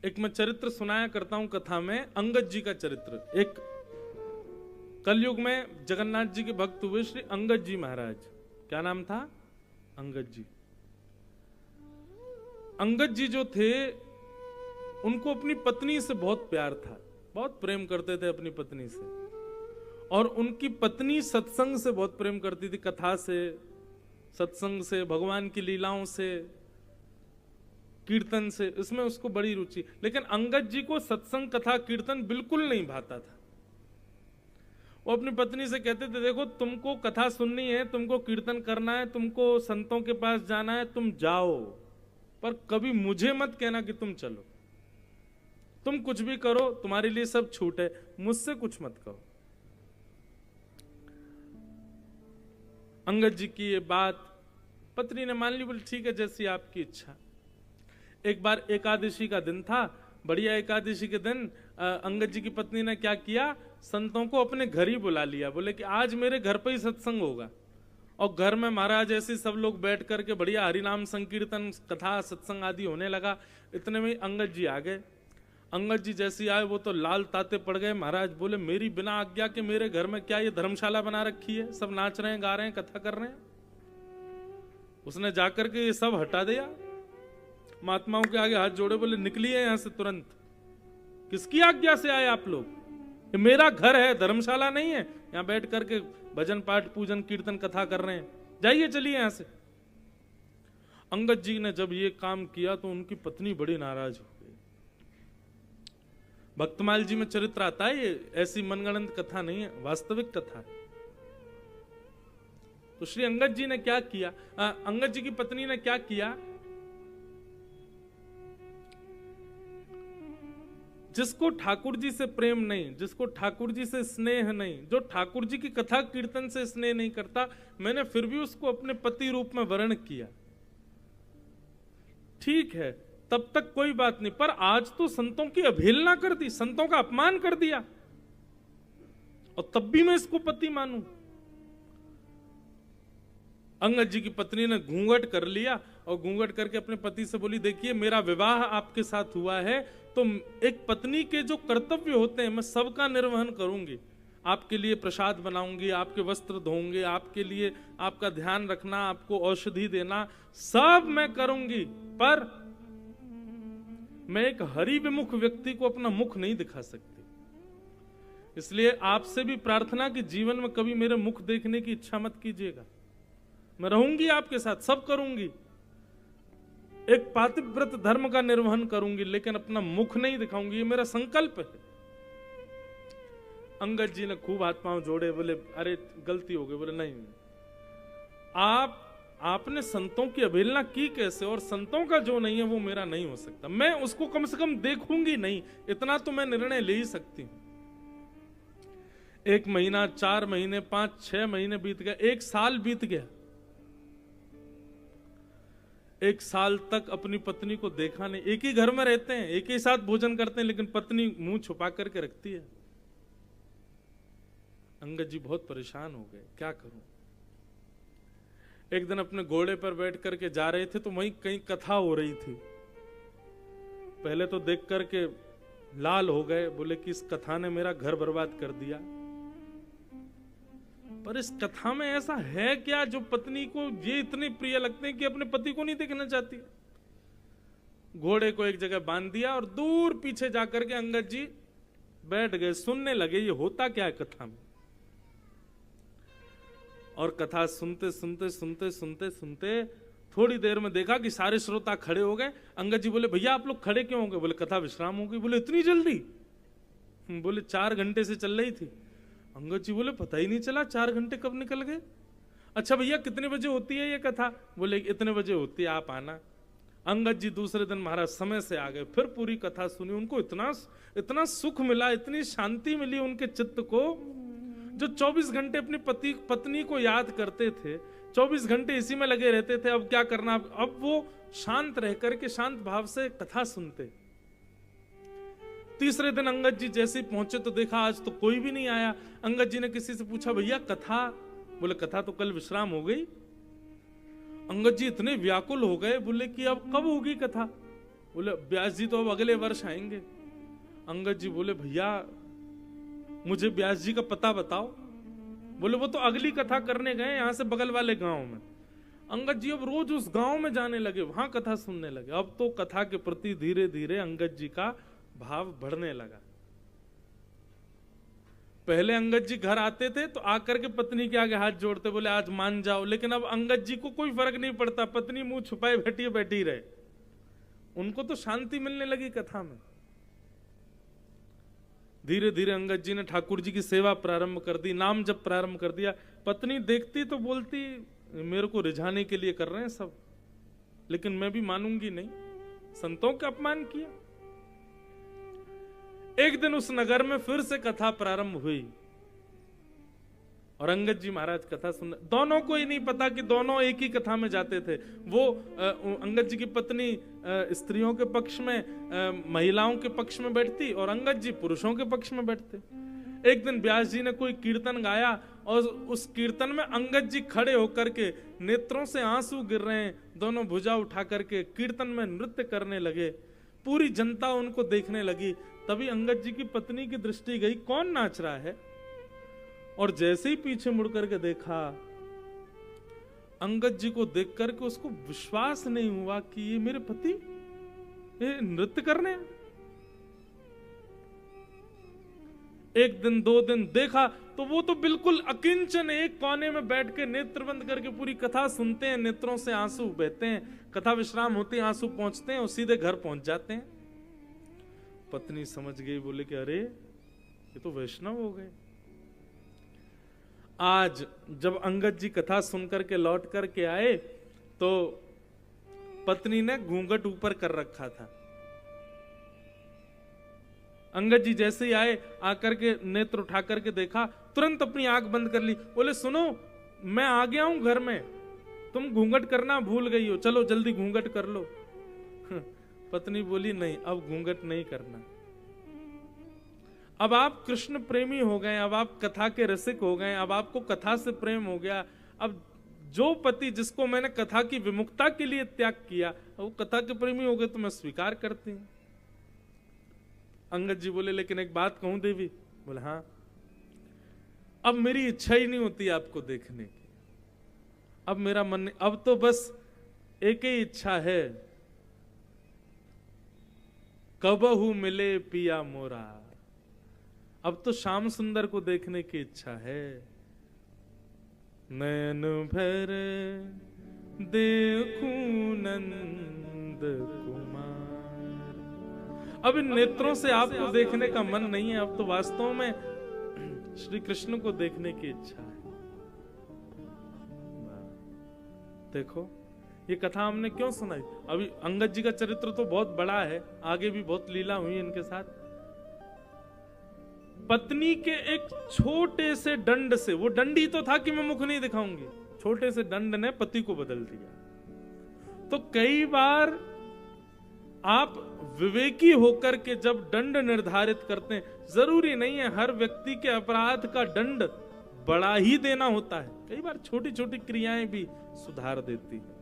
एक मैं चरित्र सुनाया करता हूं कथा में, अंगद जी का चरित्र। एक कलयुग में जगन्नाथ जी के भक्त हुए श्री अंगद जी महाराज। क्या नाम था? अंगद जी। अंगद जी जो थे उनको अपनी पत्नी से बहुत प्यार था, बहुत प्रेम करते थे अपनी पत्नी से। और उनकी पत्नी सत्संग से बहुत प्रेम करती थी, कथा से, सत्संग से, भगवान की लीलाओं से, कीर्तन से, इसमें उसको बड़ी रुचि। लेकिन अंगद जी को सत्संग, कथा, कीर्तन बिल्कुल नहीं भाता था। वो अपनी पत्नी से कहते थे, देखो तुमको कथा सुननी है, तुमको कीर्तन करना है, तुमको संतों के पास जाना है, तुम जाओ, पर कभी मुझे मत कहना कि तुम चलो। तुम कुछ भी करो, तुम्हारे लिए सब छूट है, मुझसे कुछ मत कहो। अंगद जी की ये बात पत्नी ने मान ली, बोली ठीक है जैसी आपकी इच्छा। एक बार एकादशी का दिन था, बढ़िया एकादशी के दिन अंगद जी की पत्नी ने क्या किया, संतों को अपने घर ही बुला लिया। बोले कि आज मेरे घर पर ही सत्संग होगा। और घर में महाराज ऐसे सब लोग बैठ करके बढ़िया हरिनाम संकीर्तन, कथा, सत्संग आदि होने लगा। इतने में अंगद जी आ गए। अंगद जी जैसे आए वो तो लाल ताते पड़ गए। महाराज बोले, मेरी बिना आज्ञा के मेरे घर में क्या ये धर्मशाला बना रखी है? सब नाच रहे हैं, गा रहे हैं, कथा कर रहे हैं। उसने जाकर के ये सब हटा दिया, महात्माओं के आगे हाथ जोड़े, बोले निकलिए यहां से तुरंत। किसकी आज्ञा से आए आप लोग? ये मेरा घर है, धर्मशाला नहीं है। यहां बैठ करके भजन पाठ, पूजन, कीर्तन, कथा कर रहे हैं, जाइए चलिए यहां से। अंगद जी ने जब ये काम किया तो उनकी पत्नी बड़ी नाराज हो गई। भक्तमाल जी में चरित्र आता है, ये ऐसी मनगढ़ंत कथा नहीं है, वास्तविक कथा है। तो श्री अंगद जी ने क्या किया, अंगद जी की पत्नी ने क्या किया, जिसको ठाकुर जी से प्रेम नहीं, जिसको ठाकुर जी से स्नेह नहीं, जो ठाकुर जी की कथा कीर्तन से स्नेह नहीं करता, मैंने फिर भी उसको अपने पति रूप में वर्ण किया। ठीक है, तब तक कोई बात नहीं, पर आज तो संतों की अवहेलना कर दी, संतों का अपमान कर दिया, और तब भी मैं इसको पति मानूं। अंगद जी की पत्नी ने घूंघट कर लिया और घूंघट करके अपने पति से बोली, देखिए मेरा विवाह आपके साथ हुआ है, तो एक पत्नी के जो कर्तव्य होते हैं मैं सबका निर्वहन करूंगी। आपके लिए प्रसाद बनाऊंगी, आपके वस्त्र धोऊंगी, आपके लिए आपका ध्यान रखना, आपको औषधि देना, सब मैं करूंगी, पर मैं एक हरि विमुख व्यक्ति को अपना मुख नहीं दिखा सकती। इसलिए आपसे भी प्रार्थना कि जीवन में कभी मेरे मुख देखने की इच्छा मत कीजिएगा। मैं रहूंगी आपके साथ, सब करूंगी, एक पातिव्रत धर्म का निर्वहन करूंगी, लेकिन अपना मुख नहीं दिखाऊंगी, ये मेरा संकल्प है। अंगद जी ने खूब हाथ पांव जोड़े, बोले अरे गलती हो गई। बोले नहीं, आपने संतों की अवहेलना की कैसे, और संतों का जो नहीं है वो मेरा नहीं हो सकता। मैं उसको कम से कम देखूंगी नहीं, इतना तो मैं निर्णय ले ही सकती हूं। 1 महीना, 4 महीने, 5-6 महीने बीत गए, 1 साल बीत गया। 1 साल तक अपनी पत्नी को देखा नहीं। एक ही घर में रहते हैं, एक ही साथ भोजन करते हैं, लेकिन पत्नी मुंह छुपा करके रखती है। अंगद जी बहुत परेशान हो गए, क्या करूं। एक दिन अपने घोड़े पर बैठ करके जा रहे थे तो वहीं कहीं कथा हो रही थी। पहले तो देख करके लाल हो गए, बोले कि इस कथा ने मेरा घर बर्बाद कर दिया। पर इस कथा में ऐसा है क्या जो पत्नी को ये इतने प्रिय लगते हैं कि अपने पति को नहीं देखना चाहती। घोड़े को एक जगह बांध दिया और दूर पीछे जाकर के अंगद जी बैठ गए, सुनने लगे ये होता क्या है कथा में। और कथा सुनते सुनते सुनते सुनते सुनते थोड़ी देर में देखा कि सारे श्रोता खड़े हो गए। अंगद जी बोले, भैया आप लोग खड़े क्यों हो गए? बोले कथा विश्राम हो गई। बोले इतनी जल्दी? बोले 4 घंटे से चल रही थी। अंगद जी बोले पता ही नहीं चला 4 घंटे कब निकल गए। अच्छा भैया कितने बजे होती है ये कथा? बोले इतने बजे होती है, आप आना। अंगद जी दूसरे दिन महाराज समय से आ गए, फिर पूरी कथा सुनी। उनको इतना सुख मिला, इतनी शांति मिली उनके चित्त को। जो 24 घंटे अपनी पत्नी को याद करते थे, 24 घंटे इसी में लगे रहते थे, अब क्या करना, अब वो शांत रह करके शांत भाव से कथा सुनते। तीसरे दिन अंगद जी जैसे ही पहुंचे तो देखा आज तो कोई भी नहीं आया। अंगद जी ने किसी से पूछा, भैया कथा? बोले कथा तो कल विश्राम हो गई। अंगद जी इतने व्याकुल हो गए, बोले कि अब कब होगी कथा? बोले व्यास जी तो अब अगले वर्ष आएंगे। अंगद जी बोले भैया मुझे व्यास जी का पता बताओ। बोले वो तो अगली कथा करने गए यहां से बगल वाले गांव में। अंगद जी अब रोज उस गांव में जाने लगे, वहां कथा सुनने लगे। अब तो कथा के प्रति धीरे धीरे अंगद जी का भाव बढ़ने लगा। पहले अंगद जी घर आते थे तो आकर के पत्नी के आगे हाथ जोड़ते, बोले आज मान जाओ। लेकिन अब अंगद जी को कोई फर्क नहीं पड़ता, पत्नी मुंह छुपाए बैठी रहे, उनको तो शांति मिलने लगी कथा में। धीरे धीरे अंगद जी ने ठाकुर जी की सेवा प्रारंभ कर दी, नाम जप प्रारंभ कर दिया। पत्नी देखती तो बोलती मेरे को रिझाने के लिए कर रहे हैं सब, लेकिन मैं भी मानूंगी नहीं, संतों का अपमान किया। एक दिन उस नगर में फिर से कथा प्रारंभ हुई और अंगद जी महाराज कथा सुन। दोनों को ही नहीं पता कि दोनों एक ही कथा में जाते थे। वो अंगद जी की पत्नी स्त्रियों के पक्ष में, महिलाओं के पक्ष में बैठती और अंगद जी पुरुषों के पक्ष में बैठते। एक दिन व्यास जी ने कोई कीर्तन गाया और उस कीर्तन में अंगद जी खड़े होकर के नेत्रों से आंसू गिर रहे हैं, दोनों भुजा उठा करके कीर्तन में नृत्य करने लगे। पूरी जनता उनको देखने लगी। तभी अंगद जी की पत्नी की दृष्टि गई, कौन नाच रहा है? और जैसे ही पीछे मुड़ करके देखा, अंगद जी को देख करके उसको विश्वास नहीं हुआ कि ये मेरे पति ये नृत्य करने हैं। एक दिन दो दिन देखा तो वो तो बिल्कुल अकिंचन एक कोने में बैठ के नेत्र बंद करके पूरी कथा सुनते हैं, नेत्रों से आंसू बहते हैं, कथा विश्राम होते हैं, आंसू पहुंचते हैं और सीधे घर पहुंच जाते हैं। पत्नी समझ गई, बोले कि अरे ये तो वैष्णव हो गए। आज जब अंगद जी कथा सुनकर के लौट करके आए तो पत्नी ने घूंघट ऊपर कर रखा था। अंगद जी जैसे ही आए, आकर के नेत्र उठा करके देखा, तुरंत अपनी आंख बंद कर ली। बोले सुनो मैं आ गया हूं घर में, तुम घूंघट करना भूल गई हो, चलो जल्दी घूंघट कर लो। पत्नी बोली नहीं, अब घूंघट नहीं करना। अब आप कृष्ण प्रेमी हो गए, अब आप कथा के रसिक हो गए, अब आपको कथा से प्रेम हो गया। अब जो पति जिसको मैंने कथा की विमुक्ता के लिए त्याग किया, वो कथा के प्रेमी हो गए तो मैं स्वीकार करती हूं। अंगद जी बोले लेकिन एक बात कहूं देवी? बोले हाँ। अब मेरी इच्छा ही नहीं होती आपको देखने की, अब मेरा मन नहीं, अब तो बस एक ही इच्छा है, कबहू मिले पिया मोरा। अब तो श्याम सुंदर को देखने की इच्छा है। नयन भर देखूं नंद कुमार। अब इन नेत्रों से आपको देखने का मन नहीं है, अब तो वास्तव में श्री कृष्ण को देखने की इच्छा है। देखो ये कथा हमने क्यों सुनाई? अभी अंगद जी का चरित्र तो बहुत बड़ा है, आगे भी बहुत लीला हुई इनके साथ। पत्नी के एक छोटे से दंड से, वो दंडी तो था कि मैं मुख नहीं दिखाऊंगी, छोटे से दंड ने पति को बदल दिया। तो कई बार आप विवेकी होकर के जब दंड निर्धारित करते हैं, जरूरी नहीं है हर व्यक्ति के अपराध का दंड बड़ा ही देना होता है, कई बार छोटी छोटी क्रियाएं भी सुधार देती है।